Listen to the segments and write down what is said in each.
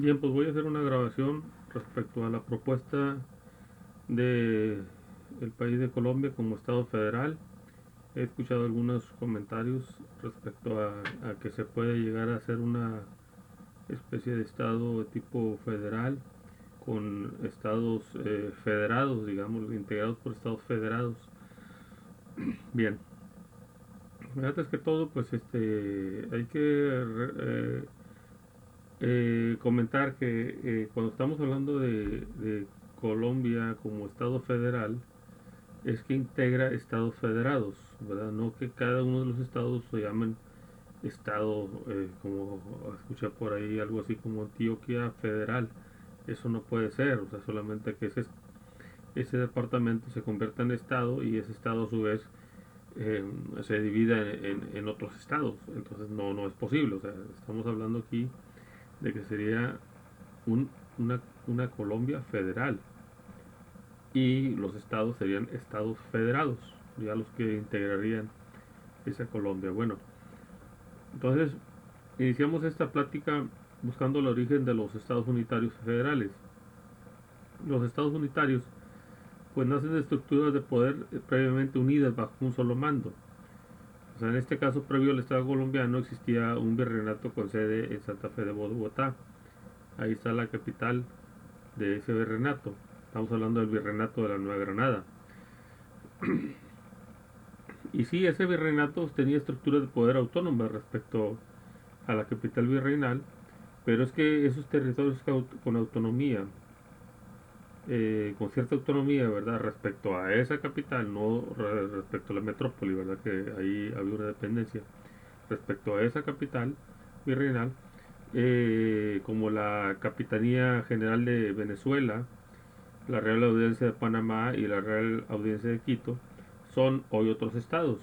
Bien, pues voy a hacer una grabación respecto a la propuesta de el país de Colombia como Estado federal. He escuchado algunos comentarios respecto a que se puede llegar a hacer una especie de Estado de tipo federal con estados federados, digamos, integrados por estados federados. Bien, antes que todo, pues hay que comentar que cuando estamos hablando de Colombia como Estado federal, es que integra estados federados, ¿verdad? No que cada uno de los estados se llamen estado, como escuché por ahí, algo así como Antioquia federal. Eso no puede ser, o sea, solamente que ese departamento se convierta en estado y ese estado a su vez eh, se divida en otros estados. Entonces no es posible, o sea, estamos hablando aquí de que sería un, una Colombia federal y los estados serían estados federados, ya los que integrarían esa Colombia. Bueno, entonces iniciamos esta plática buscando el origen de los estados unitarios federales. Los estados unitarios pues nacen de estructuras de poder previamente unidas bajo un solo mando. O sea, en este caso, previo al Estado colombiano, existía un virreinato con sede en Santa Fe de Bogotá. Ahí está la capital de ese virreinato. Estamos hablando del virreinato de la Nueva Granada. Y sí, ese virreinato tenía estructuras de poder autónomas respecto a la capital virreinal, pero es que esos territorios con autonomía, con cierta autonomía, ¿verdad? Respecto a esa capital, no respecto a la metrópoli, ¿verdad? Que ahí había una dependencia. Respecto a esa capital virreinal, como la Capitanía General de Venezuela, la Real Audiencia de Panamá y la Real Audiencia de Quito, son hoy otros estados.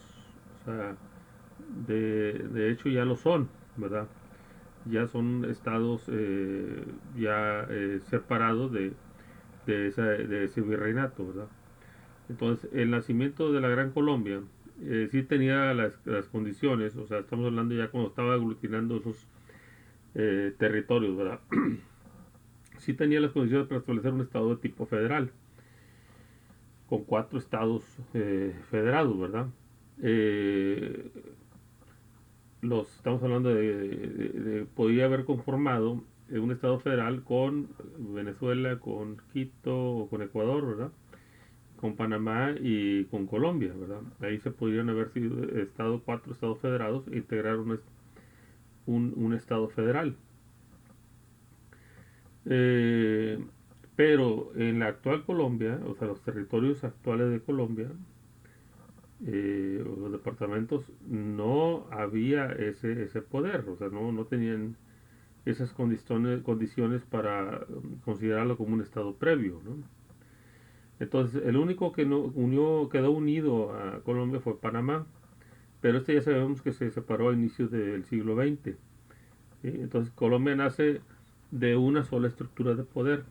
O sea, de hecho ya lo son, ¿verdad? Ya son estados ya separados de ese virreinato, ¿verdad? Entonces, el nacimiento de la Gran Colombia sí tenía las condiciones, o sea, estamos hablando ya cuando estaba aglutinando esos territorios, ¿verdad? Sí tenía las condiciones para establecer un estado de tipo federal, con cuatro estados federados, ¿verdad? Eh, estamos hablando podía haber conformado un estado federal con Venezuela, con Quito o con Ecuador, ¿verdad? Con Panamá y con Colombia, ¿verdad? Ahí se podrían haber sido cuatro estados federados e integrar un estado federal. Eh, pero en la actual Colombia, o sea, los territorios actuales de Colombia, los departamentos, no había ese poder, o sea, no tenían esas condiciones para considerarlo como un estado previo, ¿no? Entonces, el único que no quedó unido a Colombia fue Panamá, pero ya sabemos que se separó a inicios del siglo XX. ¿Sí? Entonces, Colombia nace de una sola estructura de poder.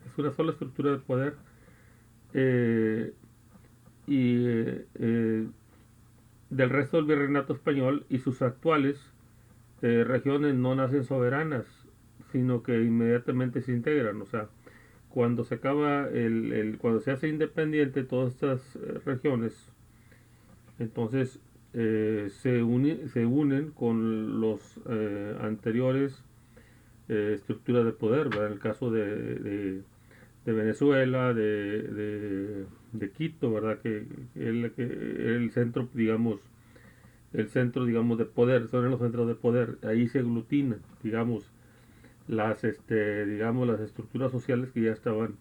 Es una sola estructura de poder eh, y del resto del virreinato español y sus actuales regiones no nacen soberanas, sino que inmediatamente se integran. O sea, cuando se acaba cuando se hace independiente todas estas regiones, entonces se unen con los anteriores estructuras de poder, ¿verdad? En el caso de Venezuela, de Quito, ¿verdad? Que el centro, digamos, de poder, son los centros de poder, ahí se aglutinan, digamos, las estructuras sociales que ya estaban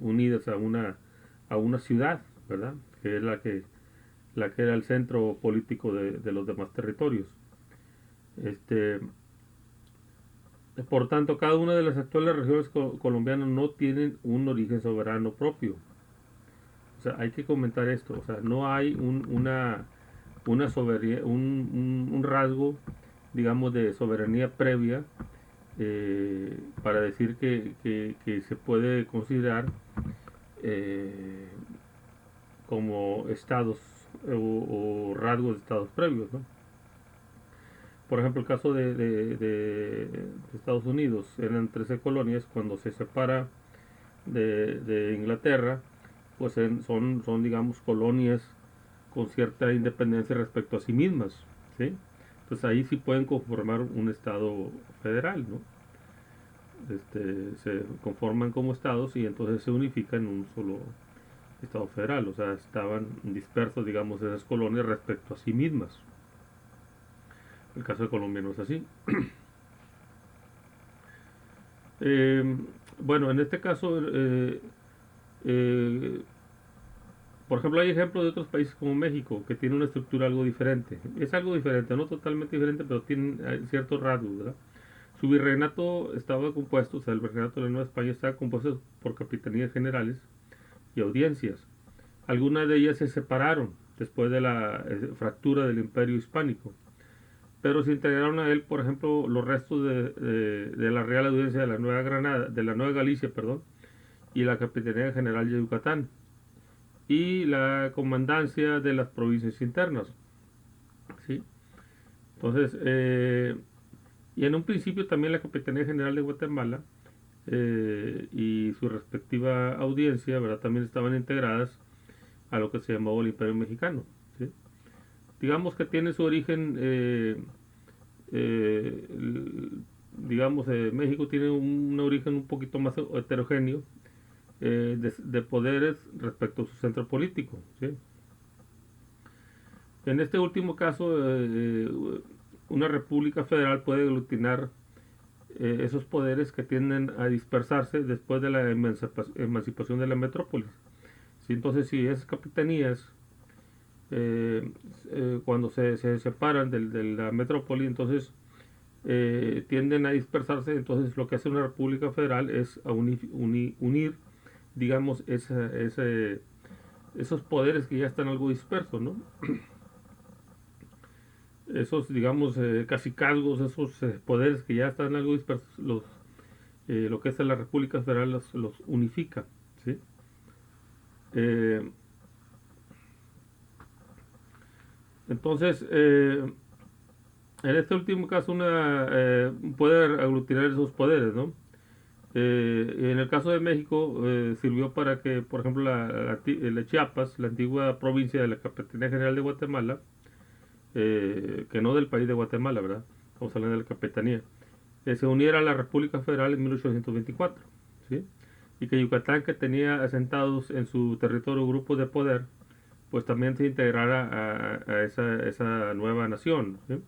unidas a una ciudad, ¿verdad? Que es la que era el centro político de los demás territorios. Este, por tanto, cada una de las actuales regiones colombianas no tienen un origen soberano propio. O sea, hay que comentar esto. O sea, no hay una soberanía, un rasgo, digamos, de soberanía previa para decir que se puede considerar eh, como estados o rasgos de estados previos, ¿no? Por ejemplo, el caso de Estados Unidos, eran 13 colonias. Cuando se separa de Inglaterra, pues son, digamos, colonias con cierta independencia respecto a sí mismas, ¿sí? Entonces ahí sí pueden conformar un estado federal, ¿no? Se conforman como estados y entonces se unifican en un solo estado federal, o sea, estaban dispersos, digamos, esas colonias respecto a sí mismas. El caso de Colombia no es así. Eh, bueno, en este caso, eh, por ejemplo, hay ejemplos de otros países como México, que tiene una estructura algo diferente. Es algo diferente, no totalmente diferente, pero tienen ciertos rasgos, ¿verdad? Su virreinato estaba compuesto, o sea, el virreinato de la Nueva España estaba compuesto por capitanías generales y audiencias. Algunas de ellas se separaron después de la fractura del Imperio Hispánico, pero se integraron a él, por ejemplo, los restos de la Real Audiencia de la Nueva Granada, de la Nueva Galicia, perdón, y la Capitanía General de Yucatán y la comandancia de las provincias internas, ¿sí? Entonces, y en un principio también la Capitanía General de Guatemala y su respectiva audiencia, ¿verdad? También estaban integradas a lo que se llamaba el Imperio Mexicano, ¿sí? Digamos que tiene su origen, eh, digamos, México tiene un origen un poquito más heterogéneo de poderes respecto a su centro político, ¿sí? En este último caso, una república federal puede aglutinar esos poderes que tienden a dispersarse después de la emancipación de la metrópolis. ¿Sí? Entonces, si esas capitanías, cuando se separan de la metrópoli, entonces tienden a dispersarse. Entonces, lo que hace una república federal es a unir, digamos, esos poderes que ya están algo dispersos, ¿no? Esos, digamos, cacicazgos, esos poderes que ya están algo dispersos, lo que es la República Federal los unifica, ¿sí? Eh, entonces, en este último caso, puede aglutinar esos poderes, ¿no? En el caso de México, sirvió para que, por ejemplo, la Chiapas, la antigua provincia de la Capitanía General de Guatemala, que no del país de Guatemala, ¿verdad? Estamos hablando de la Capitanía, se uniera a la República Federal en 1824, ¿sí? Y que Yucatán, que tenía asentados en su territorio grupos de poder, pues también se integrara a esa nueva nación, ¿sí?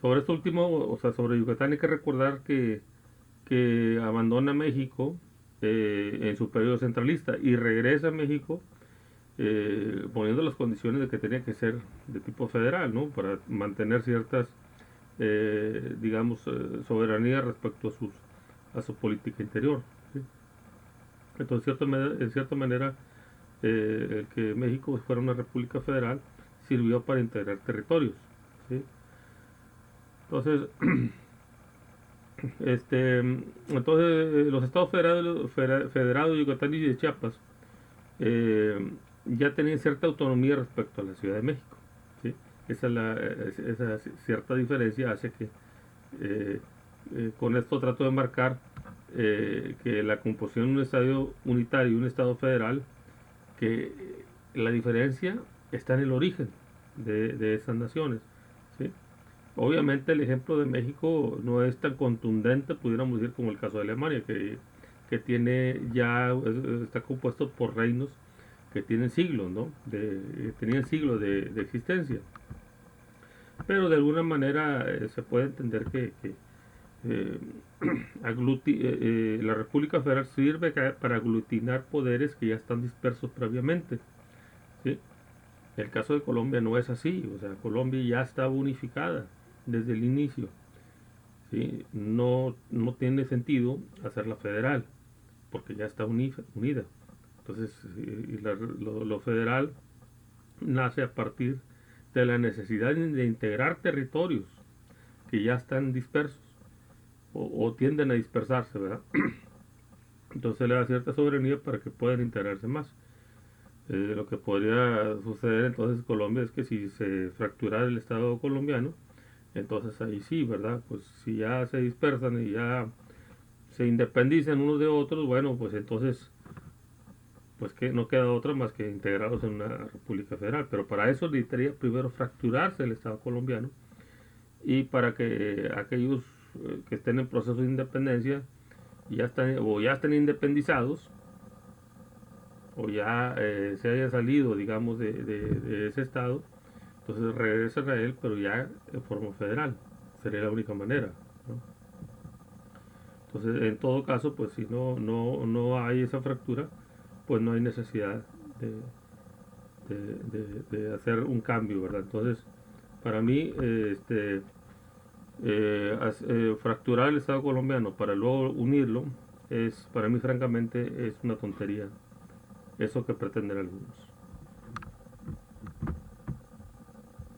Sobre esto último, o sea, sobre Yucatán hay que recordar que abandona México en su periodo centralista y regresa a México poniendo las condiciones de que tenía que ser de tipo federal, ¿no? Para mantener ciertas, digamos, soberanía respecto a su política interior, ¿sí? Entonces, en cierta manera, el que México fuera una república federal sirvió para integrar territorios, ¿sí? Entonces, los estados federados de Yucatán y de Chiapas ya tenían cierta autonomía respecto a la Ciudad de México, ¿sí? Esa cierta diferencia hace que eh, con esto trato de marcar que la composición de un estado unitario y un estado federal, que la diferencia está en el origen de esas naciones, ¿sí? Obviamente el ejemplo de México no es tan contundente, pudiéramos decir, como el caso de Alemania, que tiene ya, está compuesto por reinos que tienen siglos, ¿no? Tenían siglos de existencia. Pero de alguna manera se puede entender que eh, la República Federal sirve para aglutinar poderes que ya están dispersos previamente, ¿sí? El caso de Colombia no es así, o sea, Colombia ya estaba unificada desde el inicio, ¿sí? No tiene sentido hacerla federal, porque ya está unida. Entonces, lo federal nace a partir de la necesidad de integrar territorios que ya están dispersos o tienden a dispersarse, ¿verdad? Entonces le da cierta soberanía para que puedan integrarse más. Lo que podría suceder entonces en Colombia es que si se fracturara el Estado colombiano, entonces ahí sí, ¿verdad? Pues si ya se dispersan y ya se independizan unos de otros, bueno, pues entonces pues que no queda otra más que integrarlos en una república federal. Pero para eso necesitaría primero fracturarse el Estado colombiano y para que aquellos que estén en proceso de independencia ya estén independizados o ya se haya salido, digamos, de ese estado, entonces regresen a él, pero ya en forma federal. Sería la única manera, ¿no? Entonces, en todo caso, pues si no hay esa fractura, pues no hay necesidad de, de hacer un cambio, ¿verdad? Entonces, para mí, fracturar el Estado colombiano para luego unirlo, para mí francamente es una tontería, eso que pretenden algunos.